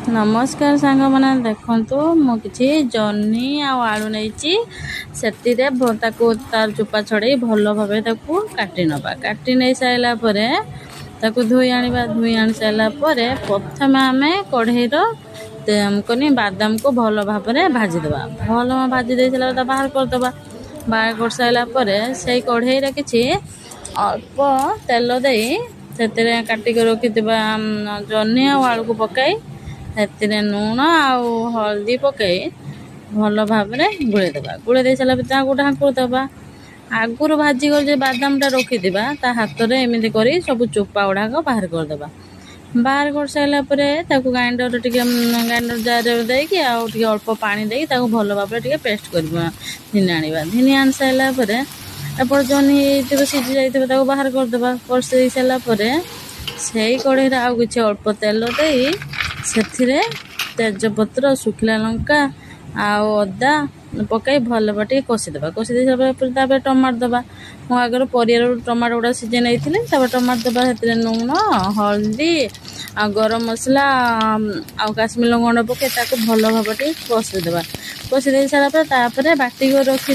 नमस्कार सांग मैंने देखु मुझे जन्नी आलू नहीं से तार चोपा छड़े भल भाव काटी नवा काटी नहीं सारापर धोई आने धोई आनी सारापर प्रथम आम कढ़ई कनी बादाम को भल भाव भाजीदे भल भाजी दे सारा बाहर करदे बाहर कर सारापर से कढ़ई कि अल्प तेल दे काटिक रखि जन्नी आलू को पकाई से लुण आउ हल्दी पकई भल भाव गोड़े दे सारा ढाकुरदे आगुरी भाजी कर बादामटा रखी हाथ में एमती कर सब चोपा गुड़ाक बाहर करदे बाहर कर सारापर ग्राइंडर ग्राइंडर जार देकी अल्प पानी दे भल भाव पेस्ट कर धिनी आनी सारापर एपट जन्नी सीझी जाइए बाहर करदे कर सारापर से कढ़ई आउ कि अल्प तेल दे से तेजपत्र सुखिला लंका आदा पकई भल टे कषिदे कषि सारापर टमाटो दबा मो आगर पर टमाटो गुड़ा सीझे नहीं टमाटो दबा से लुण हल्दी आ गरम मसला आ काश्मीर लवंग पकई भल भाव कषिदे कषि दे सारापर बाटिक रखि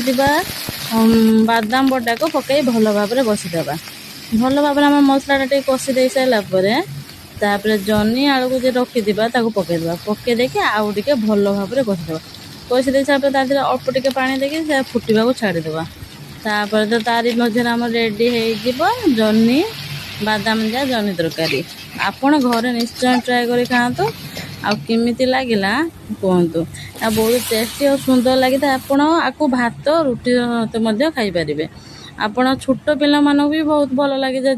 बादाम बटा को पकई भल भाव बसीदे भल भाव आम मसला कषि दे सारापर तापर जन्नी आलू को रखी पकईदे पकई देखिए आउ टे भल भाव कषिदे कषि दे सारापर अल्प टे पानी देखिए फुटा छाड़ीदे तापर तो तारी मध्य आम रेडी हो जन्नी बादाम जा जन्नी तरकारी आपण घरे निश्चय ट्राए कर खातु आमती लगिला कहतु बहुत टेस्टी और सुंदर लगी था आपण आपको भात रुटी खाई पारे आपण छोट पिला भी बहुत भल लगे।